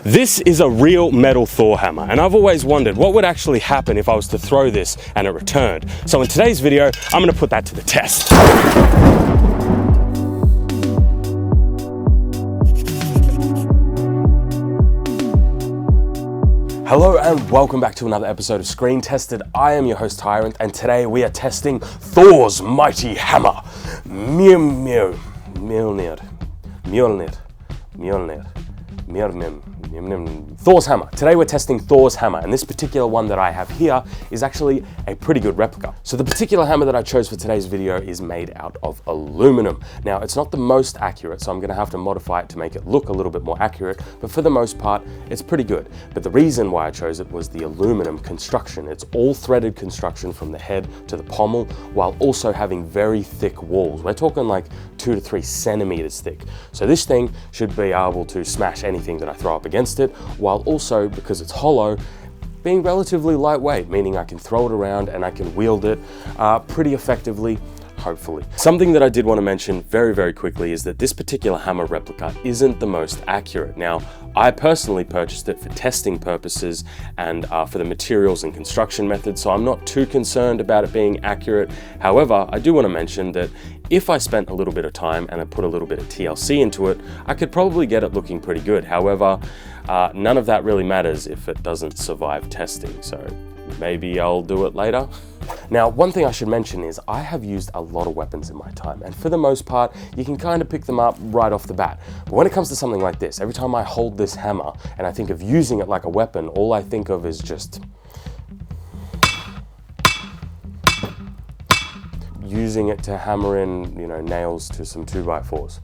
This is a real metal Thor hammer, and I've always wondered what would actually happen if I was to throw this and it returned. So in today's video, I'm going to put that to the test. Hello and welcome back to another episode of Screen Tested. I am your host Tyrant, and today we are testing Thor's mighty hammer. Mjolnir. Thor's hammer. Today we're testing Thor's hammer, and this particular one that I have here is actually a pretty good replica. So the particular hammer that I chose for today's video is made out of aluminum. Now it's not the most accurate, so I'm going to have to modify it to make it look a little bit more accurate, but for the most part it's pretty good. But the reason why I chose it was the aluminum construction. It's all threaded construction from the head to the pommel, while also having very thick walls. We're talking like 2 to 3 centimeters thick. So this thing should be able to smash anything that I throw up against it, while also, because it's hollow, being relatively lightweight, meaning I can throw it around and I can wield it pretty effectively, hopefully. Something that I did want to mention very quickly is that this particular hammer replica isn't the most accurate. Now, I personally purchased it for testing purposes and for the materials and construction methods, so I'm not too concerned about it being accurate. However, I do want to mention that if I spent a little bit of time and I put a little bit of TLC into it, I could probably get it looking pretty good. However, none of that really matters if it doesn't survive testing, so maybe I'll do it later. Now, one thing I should mention is I have used a lot of weapons in my time, and for the most part, you can kind of pick them up right off the bat. But when it comes to something like this, every time I hold this hammer and I think of using it like a weapon, all I think of is just using it to hammer in, nails to some 2x4s.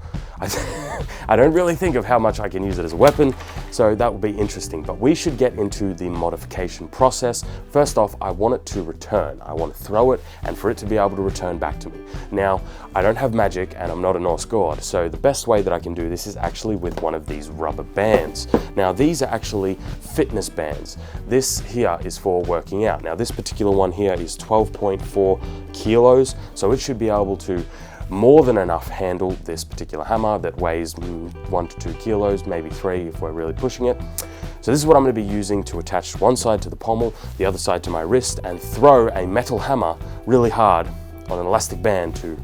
I don't really think of how much I can use it as a weapon, so that will be interesting. But we should get into the modification process. First off, I want it to return. I want to throw it and for it to be able to return back to me. Now, I don't have magic and I'm not a Norse god, so the best way that I can do this is actually with one of these rubber bands. Now, these are actually fitness bands. This here is for working out. Now, this particular one here is 12.4 kilos, so it should be able to more than enough handle this particular hammer that weighs 1 to 2 kilos, maybe 3 if we're really pushing it. So this is what I'm going to be using to attach one side to the pommel, the other side to my wrist, and throw a metal hammer really hard on an elastic band to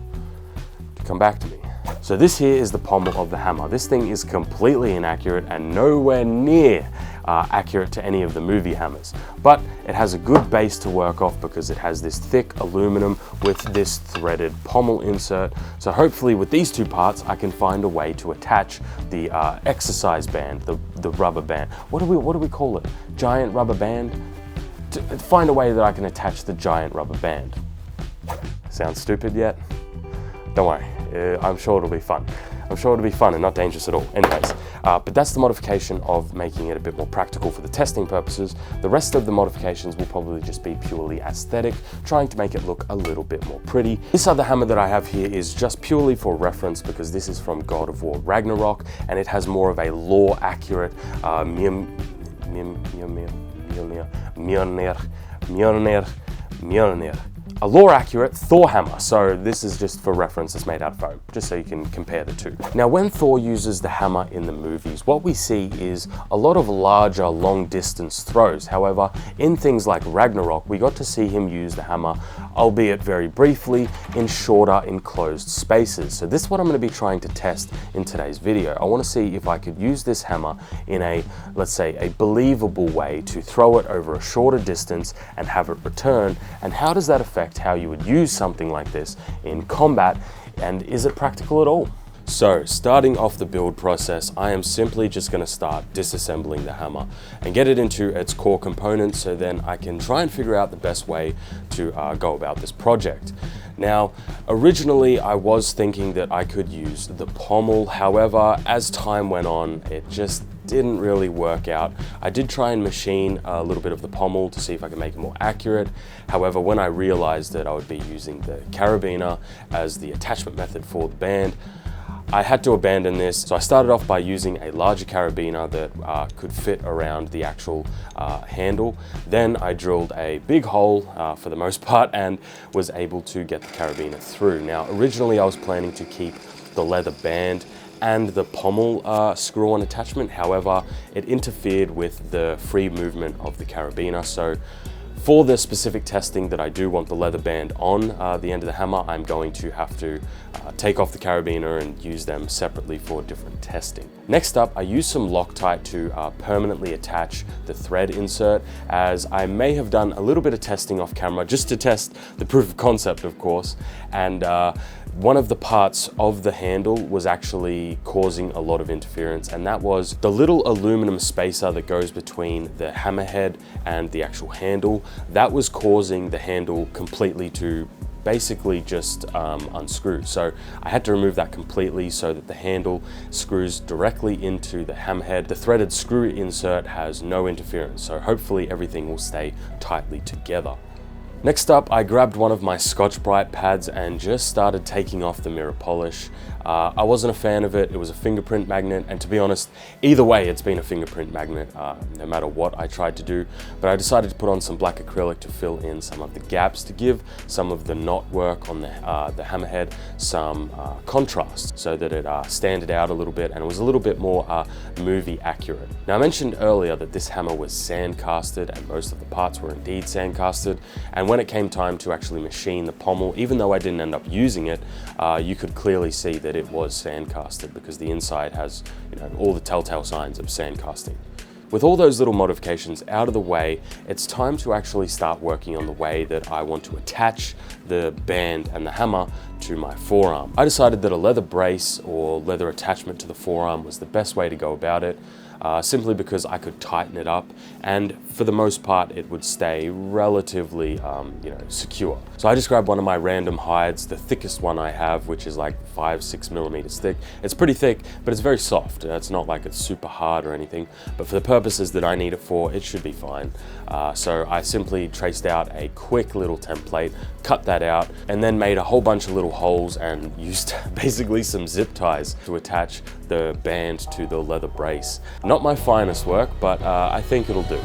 come back to me. So this here is the pommel of the hammer. This thing is completely inaccurate and nowhere near accurate to any of the movie hammers. But it has a good base to work off because it has this thick aluminum with this threaded pommel insert. So hopefully with these two parts, I can find a way to attach the exercise band, the rubber band. What do we call it? Giant rubber band? To find a way that I can attach the giant rubber band. Sounds stupid yet? Don't worry. I'm sure it'll be fun. I'm sure it'll be fun and not dangerous at all. Anyways, but that's the modification of making it a bit more practical for the testing purposes. The rest of the modifications will probably just be purely aesthetic, trying to make it look a little bit more pretty. This other hammer that I have here is just purely for reference because this is from God of War Ragnarok, and it has more of a lore accurate a lore-accurate Thor hammer, so this is just for reference. It's made out of foam, just so you can compare the two. Now, when Thor uses the hammer in the movies, what we see is a lot of larger, long-distance throws. However, in things like Ragnarok, we got to see him use the hammer, albeit very briefly, in shorter, enclosed spaces. So this is what I'm going to be trying to test in today's video. I want to see if I could use this hammer in a, let's say, a believable way to throw it over a shorter distance and have it return, and how does that affect how you would use something like this in combat, and is it practical at all? So, starting off the build process, I am simply just going to start disassembling the hammer and get it into its core components, so then I can try and figure out the best way to go about this project. Now, originally I was thinking that I could use the pommel, however, as time went on, it just didn't really work out. I did try and machine a little bit of the pommel to see if I could make it more accurate. However, when I realized that I would be using the carabiner as the attachment method for the band, I had to abandon this. So I started off by using a larger carabiner that could fit around the actual handle. Then I drilled a big hole for the most part and was able to get the carabiner through. Now, originally I was planning to keep the leather band and the pommel screw-on attachment. However, it interfered with the free movement of the carabiner. So for the specific testing that I do want the leather band on the end of the hammer, I'm going to have to take off the carabiner and use them separately for different testing. Next up, I use some Loctite to permanently attach the thread insert, as I may have done a little bit of testing off camera just to test the proof of concept, of course, and one of the parts of the handle was actually causing a lot of interference, and that was the little aluminum spacer that goes between the hammerhead and the actual handle. That was causing the handle completely to basically just unscrew. So I had to remove that completely so that the handle screws directly into the hammerhead. The threaded screw insert has no interference, so hopefully everything will stay tightly together. Next up, I grabbed one of my Scotch-Brite pads and just started taking off the mirror polish. I wasn't a fan of it. It was a fingerprint magnet, and to be honest, either way, it's been a fingerprint magnet, no matter what I tried to do. But I decided to put on some black acrylic to fill in some of the gaps, to give some of the knot work on the hammerhead some contrast, so that it standed out a little bit and it was a little bit more movie accurate. Now, I mentioned earlier that this hammer was sand-casted, and most of the parts were indeed sand-casted. And when it came time to actually machine the pommel, even though I didn't end up using it, you could clearly see that it was sand-casted, because the inside has, all the telltale signs of sand casting. With all those little modifications out of the way, it's time to actually start working on the way that I want to attach the band and the hammer to my forearm. I decided that a leather brace or leather attachment to the forearm was the best way to go about it. Simply because I could tighten it up, and for the most part it would stay relatively secure. So I just grabbed one of my random hides, the thickest one I have, which is like 5-6 millimeters thick. It's pretty thick, but it's very soft. It's not like it's super hard or anything, but for the purposes that I need it for, it should be fine. So I simply traced out a quick little template, cut that out, and then made a whole bunch of little holes and used basically some zip ties to attach the band to the leather brace. Not my finest work, but I think it'll do.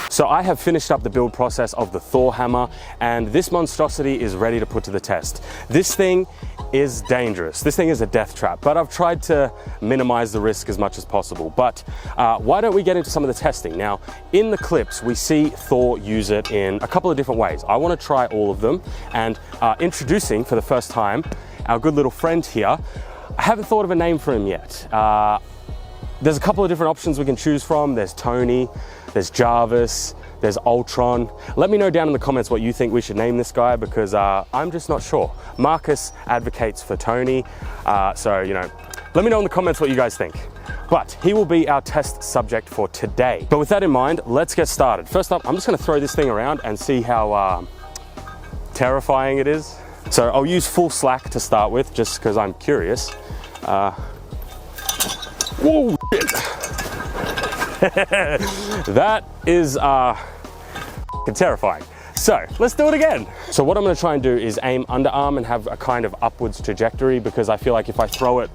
So I have finished up the build process of the Thor hammer, and this monstrosity is ready to put to the test. This thing is dangerous. This thing is a death trap, but I've tried to minimize the risk as much as possible. But why don't we get into some of the testing? Now, in the clips, we see Thor use it in a couple of different ways. I want to try all of them, and introducing for the first time our good little friend here. I haven't thought of a name for him yet. There's a couple of different options we can choose from. There's Tony, there's Jarvis, there's Ultron. Let me know down in the comments what you think we should name this guy, because I'm just not sure. Marcus advocates for Tony, so let me know in the comments what you guys think. But he will be our test subject for today. But with that in mind, let's get started. First up, I'm just gonna throw this thing around and see how terrifying it is. So I'll use full slack to start with, just because I'm curious. Whoa, shit. That is terrifying. So let's do it again. So what I'm gonna try and do is aim underarm and have a kind of upwards trajectory, because I feel like if I throw it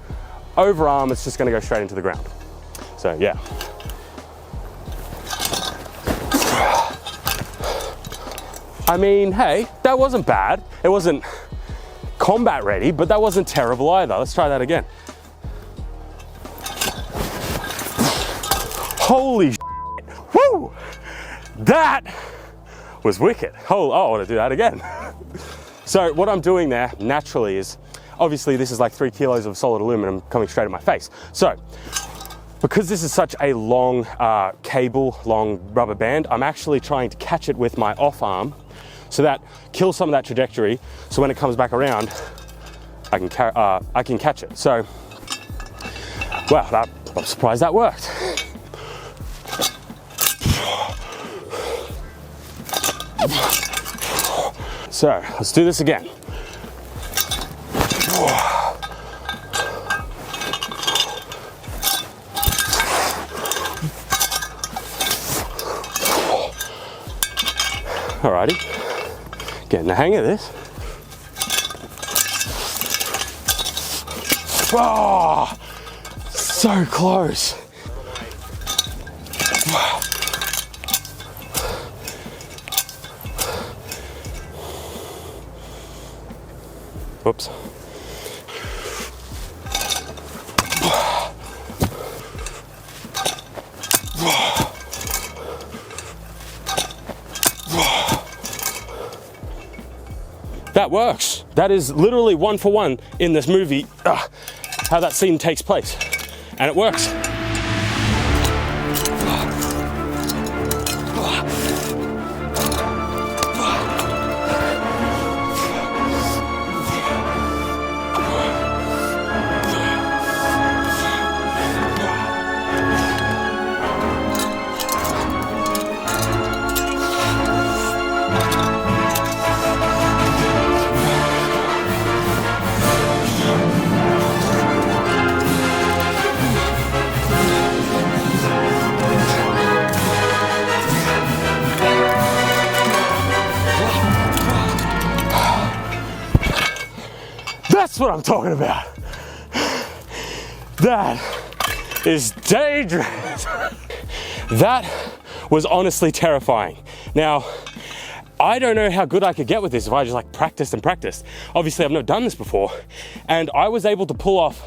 over arm, it's just gonna go straight into the ground. So yeah. I mean, hey, that wasn't bad. It wasn't combat ready, but that wasn't terrible either. Let's try that again. Holy shit. Woo! That was wicked. Oh, I want to do that again. So what I'm doing there naturally is, obviously this is like 3 kilos of solid aluminum coming straight at my face. So because this is such a long cable, long rubber band, I'm actually trying to catch it with my off arm, so that kills some of that trajectory. So when it comes back around, I can catch it. So, wow, I'm surprised that worked. So let's do this again. Alrighty, getting the hang of this. Oh, so close. Whoops. That works. That is literally 1 for 1 in this movie, how that scene takes place. And it works. That's what I'm talking about. That is dangerous. That was honestly terrifying. Now, I don't know how good I could get with this if I just like practiced and practiced. Obviously, I've never done this before. And I was able to pull off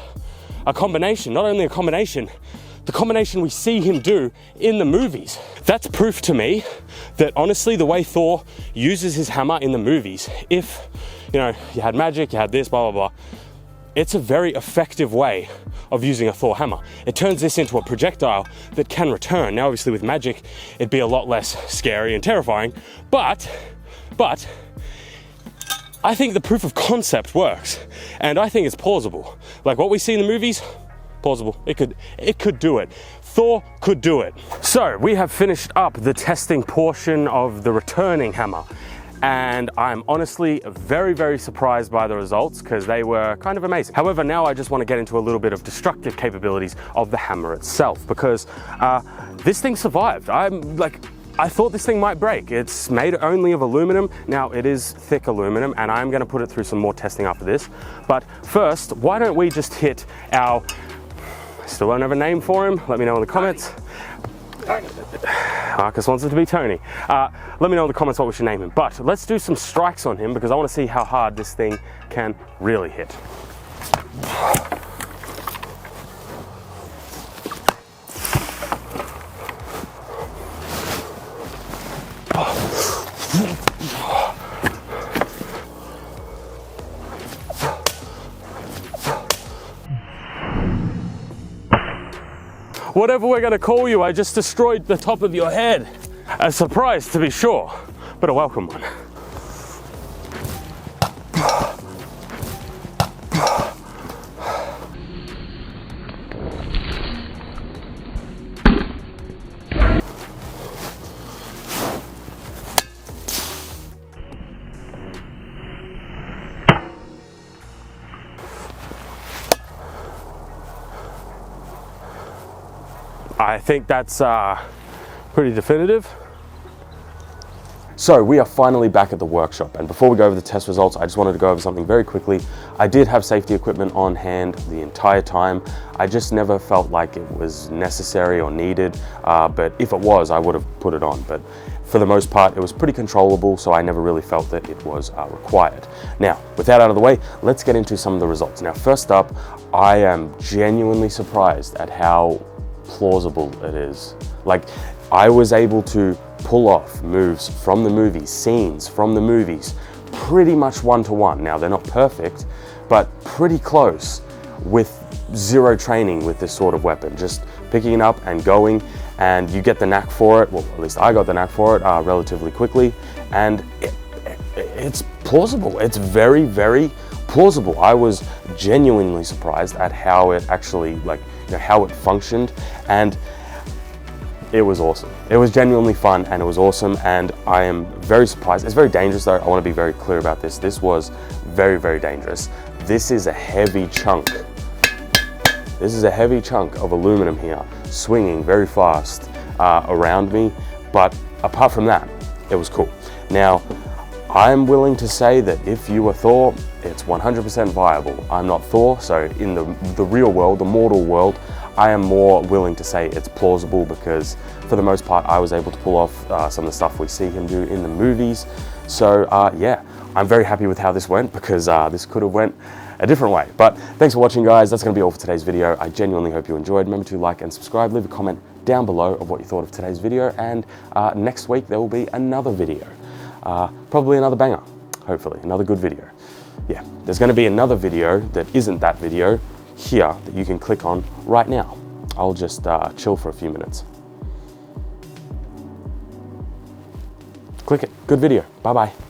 a combination, not only a combination, the combination we see him do in the movies. That's proof to me that honestly, the way Thor uses his hammer in the movies, if, you know, you had magic, you had this, blah, blah, blah, it's a very effective way of using a Thor hammer. It turns this into a projectile that can return. Now, obviously with magic, it'd be a lot less scary and terrifying, but I think the proof of concept works, and I think it's plausible. Like what we see in the movies, plausible. It could do it. Thor could do it. So we have finished up the testing portion of the returning hammer, and I'm honestly very, very surprised by the results because they were kind of amazing. However, now I just want to get into a little bit of destructive capabilities of the hammer itself, because this thing survived. I thought this thing might break. It's made only of aluminum. Now it is thick aluminum, and I'm gonna put it through some more testing after this. But first, why don't we just hit our, I still don't have a name for him. Let me know in the comments. Marcus wants it to be Tony. Let me know in the comments what we should name him. But let's do some strikes on him because I want to see how hard this thing can really hit. Whatever we're gonna call you, I just destroyed the top of your head. A surprise, to be sure, but a welcome one. I think that's pretty definitive. So we are finally back at the workshop, and before we go over the test results, I just wanted to go over something very quickly. I did have safety equipment on hand the entire time. I just never felt like it was necessary or needed, but if it was, I would have put it on. But for the most part, it was pretty controllable, so I never really felt that it was required. Now, with that out of the way, let's get into some of the results. Now, first up, I am genuinely surprised at how plausible it is. Like, I was able to pull off moves from the movies, scenes from the movies, pretty much 1-to-1. Now, they're not perfect, but pretty close with zero training with this sort of weapon. Just picking it up and going, and you get the knack for it. Well, at least I got the knack for it relatively quickly, and it's plausible. It's very, very plausible. I was genuinely surprised at how it actually, like, how it functioned, and it was awesome. It was genuinely fun and it was awesome, and I am very surprised. It's very dangerous though. I want to be very clear about this. This was very, very dangerous. This is a heavy chunk. This is a heavy chunk of aluminum here, swinging very fast around me. But apart from that, it was cool. Now, I'm willing to say that if you were Thor, it's 100% viable. I'm not Thor, so in the real world, the mortal world, I am more willing to say it's plausible, because for the most part, I was able to pull off some of the stuff we see him do in the movies. So yeah, I'm very happy with how this went, because this could have went a different way. But thanks for watching, guys. That's gonna be all for today's video. I genuinely hope you enjoyed. Remember to like and subscribe, leave a comment down below of what you thought of today's video, and next week there will be another video. Probably another banger, hopefully, another good video. Yeah, there's gonna be another video that isn't that video here that you can click on right now. I'll just chill for a few minutes. Click it, good video, bye-bye.